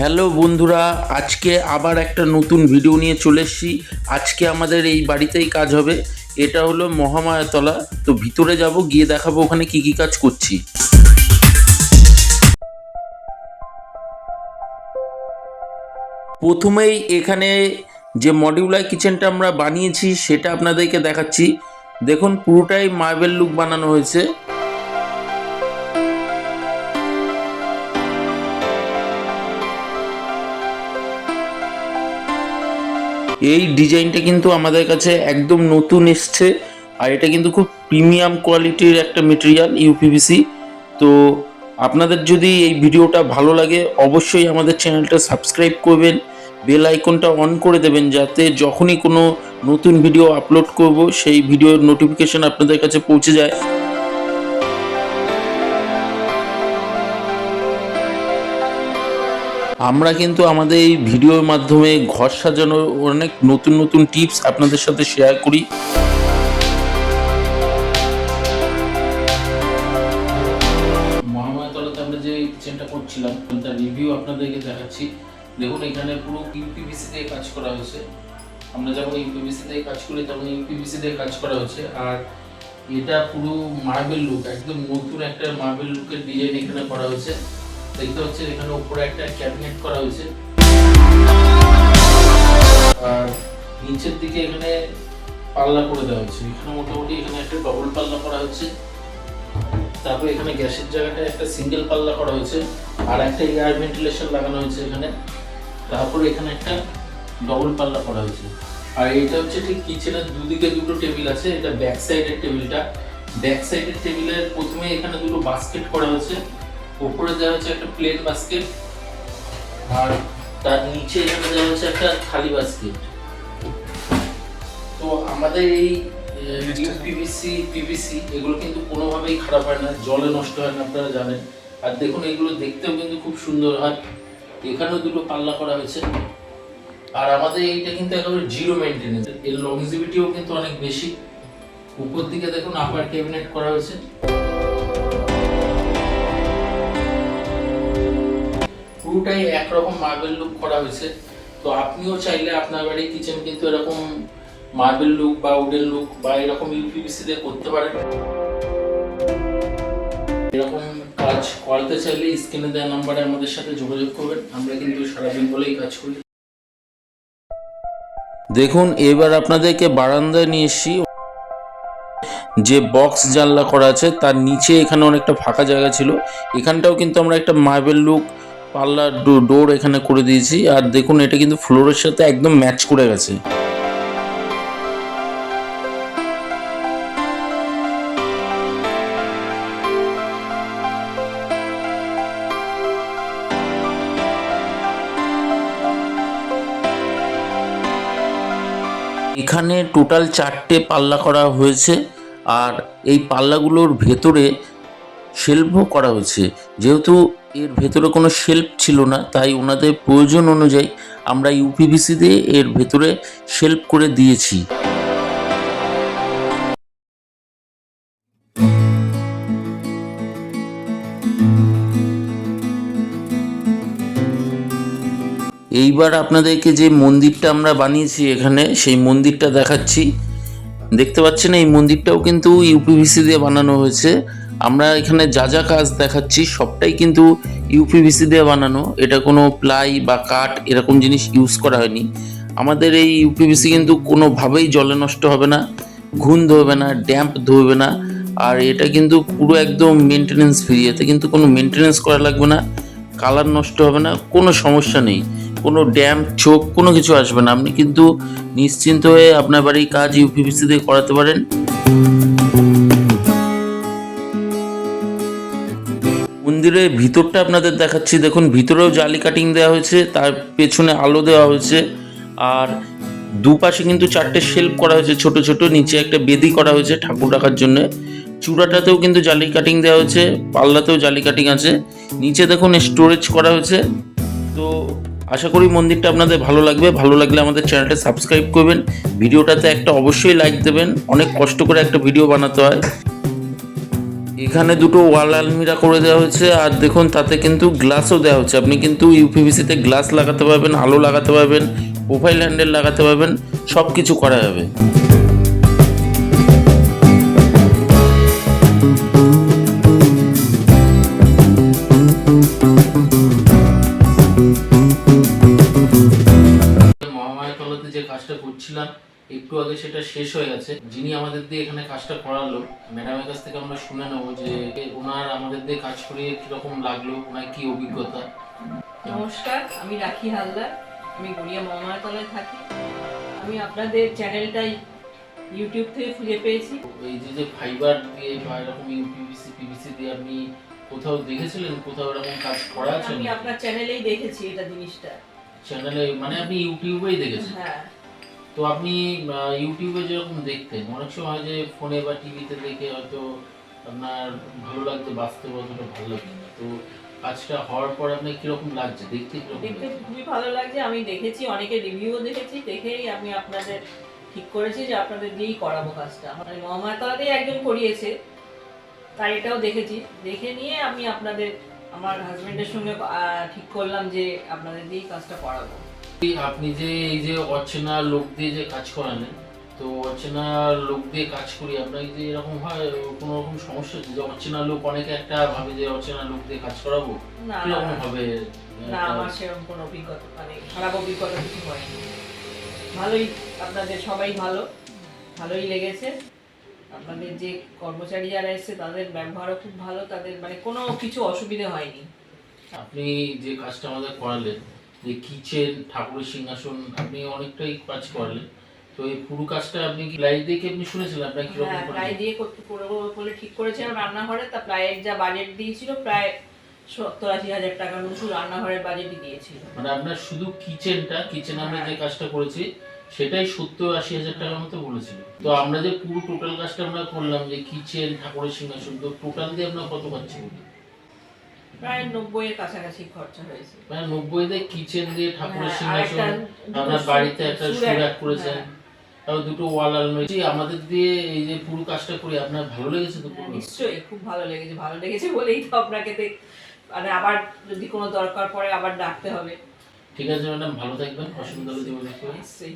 Hello বন্ধুরা, আজকে আবার একটা নতুন ভিডিও নিয়ে চলে এসেছি। আজকে আমাদের এই বাড়িতেই কাজ হবে। এটা হলো মহামায়াতলা। তো ভিতরে যাব, গিয়ে দেখাবো ওখানে কি কি কাজ করছি। প্রথমেই এখানে যে মডিউলার কিচেনটা আমরা বানিয়েছি সেটা আপনাদেরকে দেখাচ্ছি। দেখুন, পুরোটাই মার্বেল লুক বানানো হয়েছে। এই ডিজাইনটা কিন্তু আমাদের কাছে একদম নতুন এসছে, আর এটা কিন্তু খুব প্রিমিয়াম কোয়ালিটির একটা মেটেরিয়াল ইউপিভিসি। তো আপনাদের যদি এই ভিডিওটা ভালো লাগে অবশ্যই আমাদের চ্যানেলটা সাবস্ক্রাইব করবেন, বেল আইকনটা অন করে দেবেন, যাতে যখনই কোনো নতুন ভিডিও আপলোড করব সেই ভিডিওর নোটিফিকেশন আপনাদের কাছে পৌঁছে যায়। আমরা কিন্তু আমাদের এই ভিডিওর মাধ্যমে ঘর সাজানোর অনেক নতুন নতুন টিপস আপনাদের সাথে শেয়ার করি। মহামায়াতলাতে আমরা যে কিচেনটা করছিলাম তার রিভিউ আপনাদেরকে দেখাচ্ছি। দেখুন, এখানে পুরো ইউপিভিসি দিয়ে কাজ করা হয়েছে। আমরা যেমন ইউপিভিসি দিয়ে কাজ করি তেমন ইউপিভিসি দিয়ে কাজ করা হয়েছে। আর এটা পুরো মার্বেল লুক, একদম নতুন একটা মার্বেল লুকের ডিজাইন এখানে করা হয়েছে। দেখতে হচ্ছে এখানে উপরে একটা ক্যাবিনেট করা হয়েছে, আর নিচের দিকে এখানে পাল্লা করে দেওয়া হচ্ছে। এখানে মোটামুটি এখানে একটা ডবল পাল্লা করা হচ্ছে। তারপর এখানে গ্যাসের জায়গাটা একটা সিঙ্গেল পাল্লা করা হয়েছে, আর একটা এয়ার ভেন্টিলেশন লাগানো হয়েছে এখানে। তারপরে এখানে একটা ডবল পাল্লা করা হয়েছে। আর এটা হচ্ছে ঠিক কিচেনের দুদিকে দুটো টেবিল আছে। এটা ব্যাক সাইডের টেবিলটা। ব্যাক সাইডের টেবিলের প্রথমে এখানে দুটো বাস্কেট করা হয়েছে। উপরে দেওয়া হচ্ছে একটা প্লেন বাস্কেট, আর তার নিচে এখানে দেওয়া হচ্ছে একটা খালি বাস্কেট। তো আমাদের এই পিভিসি এগুলো কিন্তু কোনোভাবেই খারাপ হয় না, জলে নষ্ট হয় না, আপনারা জানেন। আর দেখুন, এগুলো দেখতেও কিন্তু খুব সুন্দর হয়। এখানেও দুটো পাল্লা করা হয়েছে। আর আমাদের এইটা কিন্তু একেবারে জিরো মেনটেনেন্স, এর লংজিভিটিও কিন্তু অনেক বেশি। উপর দিকে দেখুন আপার ক্যাবিনেট করা হয়েছে। পুরোটাই একরকম মার্বেল লুক করা হয়েছে। তো আপনিও চাইলে আপনার বাড়ির কিচেন কিন্তু এরকম মার্বেল লুক বা উডেন লুক বা এরকম ইউপিভিসি দিয়ে করতে পারেন। এরকম কাজ করাতে চাইলে স্ক্রিনে দেওয়া নাম্বারে আমাদের সাথে যোগাযোগ করবেন। আমরা কিন্তু সারাদিন বলেই কাজ করি। দেখুন, এবার আপনাদেরকে বারান্দায় নিয়ে এসেছি। যে বক্স জানলা করা আছে তার নিচে এখানে অনেকটা ফাঁকা জায়গা ছিল, এখানটাও কিন্তু আমরা একটা মার্বেল লুক পাল্লা ডোর এখানে করে দিয়েছি। আর দেখুন, এটা কিন্তু ফ্লোরের সাথে একদম ম্যাচ করে গেছে। এখানে টোটাল 4টে পাল্লা করা হয়েছে, আর এই পাল্লাগুলোর ভেতরে শেলফও করা হয়েছে। যেহেতু এর ভেতরে কোনো শেলফ ছিল না, তাই ওনাদের প্রয়োজন অনুযায়ী আমরা ইউপিভিসি দিয়ে এর ভেতরে শেলফ করে দিয়েছি। এইবার আপনাদেরকে যে মন্দিরটা আমরা বানিয়েছি এখানে, সেই মন্দিরটা দেখাচ্ছি। দেখতে পাচ্ছেন, এই মন্দিরটাও কিন্তু ইউপিভিসি দিয়ে বানানো হয়েছে। আমরা এখানে যা যা কাজ দেখাচ্ছি সবটাই কিন্তু ইউপিভিসি দিয়ে বানানো। এটা কোনো প্লাই বা কাঠ এরকম জিনিস ইউজ করা হয়নি। আমাদের এই ইউপিভিসি কিন্তু কোনোভাবেই জলে নষ্ট হবে না, ঘুণ ধরবে না, ড্যাম্প ধরবে না। আর এটা কিন্তু পুরো একদম মেনটেনেন্স ফ্রি। এতে কিন্তু কোনো মেনটেনেন্স করা লাগবে না, কালার নষ্ট হবে না, কোনো সমস্যা নেই, কোনো ড্যাম্প চোখ কোনো কিছু আসবে না। আপনি কিন্তু নিশ্চিন্ত হয়ে আপনার বাড়ির কাজ ইউপিভিসি দিয়ে করাতে পারেন। মন্দিরের ভিতরটা আপনাদের দেখাচ্ছি। দেখুন, ভিতরেও জালি কাটিং দেওয়া হয়েছে, তার পেছনে আলো দেওয়া হয়েছে। আর দুপাশে কিন্তু 4টে শেলফ করা হয়েছে ছোট ছোট, নিচে একটা বেদি করা হয়েছে ঠাকুর রাখার জন্য। চূড়াটাতেও কিন্তু জালি কাটিং দেওয়া হয়েছে, পাল্লাতেও জালি কাটিং আছে। নিচে দেখুন স্টোরেজ করা হয়েছে। তো আশা করি মন্দিরটা আপনাদের ভালো লাগবে। ভালো লাগলে আমাদের চ্যানেলটা সাবস্ক্রাইব করবেন, ভিডিওটাতে একটা অবশ্যই লাইক দেবেন। অনেক কষ্ট করে একটা ভিডিও বানাতে হয়। এখানে দুটো ওয়াল আলমিরা করে দেওয়া হয়েছে, আর দেখুন তাতে কিন্তু গ্লাসও দেওয়া হচ্ছে। আপনি কিন্তু ইউপিভিসিতে গ্লাস লাগাতে পারবেন, আলো লাগাতে পারবেন, প্রোফাইল হ্যান্ডেল লাগাতে পারবেন, সব কিছু করা যাবে। মহামায়াতলাতে যে কাজটা করছিলাম একটু আগে সেটা শেষ হয়ে গেছে। যিনি আমাদের দিয়ে এখানে কাজটা করালো, ম্যাডামের কাছ থেকে আমরা শুনে নেবো যে ওনার আমাদের দিয়ে কাজ করিয়ে কিরকম লাগলো, ওনার কি অভিজ্ঞতা। নমস্কার, আমি রাখি হালদার। আমি গড়িয়া মহামায়াতলায় থাকি। আমি আপনাদের চ্যানেলটাই ইউটিউব থেকে খুঁজে পেয়েছি। এই যে ফাইবার দিয়ে বা এরকম ইউপিভিসি পিভিসি দিয়ে আপনি কোথাও দেখেছিলেন, কোথাও এরকম কাজ করা আছে? আমি আপনার চ্যানেলেই দেখেছি এটা জিনিসটা। চ্যানেলে মানে আপনি ইউটিউবেই দেখেছেন? হ্যাঁ। তো আপনি ইউটিউবে যেরকম দেখতেন, অনেক সময় যে ফোনে বা টিভিতে দেখে হয়তো আপনার ভালো লাগছে, বাস্তবে অতটা ভালো লাগছে না। তো কাজটা হওয়ার পর আপনার কিরকম লাগছে, দেখতে কিরকম দেখতে লাগছে? খুবই ভালো লাগছে। আমি দেখেছি, অনেকের রিভিউও দেখেছি, দেখেই আমি আপনাদের ঠিক করেছি যে আপনাদের দিয়েই করাবো কাজটা। মানে মহামায়াতলাতেই একজন করিয়েছে, তাই এটাও দেখেছি। দেখে নিয়ে আমি আমার হাজবেন্ডের সঙ্গে ঠিক করলাম যে আপনাদের দিয়েই কাজটা করাবো। আপনি যে এই যে অচেনা লোক দিয়ে যে কাজ করালেন, তো অচেনা লোক দিয়ে কাজ করি আপনার যে এরকম হয় কোনো রকম সমস্যা হচ্ছে? যে অচেনা লোক, অনেকে একটা ভাবে যে অচেনা লোক দিয়ে কাজ করাবো, না কিরকম হবে? না, আমার সেরকম কোনো অভিজ্ঞতা মানে খারাপ অভিজ্ঞতা কিছু হয়নি। ভালোই, আপনাদের সবাই ভালোই লেগেছে। আপনাদের যে কর্মচারী যারা এসেছে তাদের ব্যবহারও খুব ভালো, তাদের মানে কোনো কিছু অসুবিধা হয়নি। আপনি যে কাজটা আমাদের করালেন, যে কিচেন, ঠাকুরের সিংহাসন, আপনি অনেকটাই কাজ করালেন। তো এই পুরো কাজটা আপনি কি প্লাই দিয়ে আপনি শুনেছিলেন আপনার কিরকম হ্যাঁ, প্লাই দিয়ে করবো বলে ঠিক করেছিলাম রান্নাঘরে। তা প্লাইয়ের যা বাজেট দিয়েছিল প্রায় 70-80 হাজার টাকার মতো রান্নাঘরের বাজেটই দিয়েছিল। মানে আপনার শুধু কিচেন আমরা যে কাজটা করেছি সেটাই 70-80 হাজার টাকার মতো বলেছিল। তো আমরা যে পুরো টোটাল কাজটা আমরা করলাম, যে কিচেন, ঠাকুরের সিংহাসন, তো টোটাল দিয়ে আপনার কত পাচ্ছি? প্রায় 90-এর কাছাকাছি খরচা হয়েছে। মানে 90 দিয়ে কিচেন দিয়ে ঠাকুরের হ্যাঁ, সিংহাসন, আরেকটা আপনার বাড়িতে একটা সুরাক করেছেন, হ্যাঁ। তারপর দুটো ওয়াল আলমারি। আমাদের দিয়ে এই যে পুরো কাজটা করি আপনার ভালো লেগেছে তো? পুরো নিশ্চয়ই খুব ভালো লেগেছে বলেই তো আপনাকে মানে আবার যদি কোনো দরকার পড়ে আবার ডাকতে হবে। ঠিক আছে ম্যাডাম, ভালো থাকবেন, অসুবিধা হলে যোগাযোগ করবেন। নিশ্চয়ই।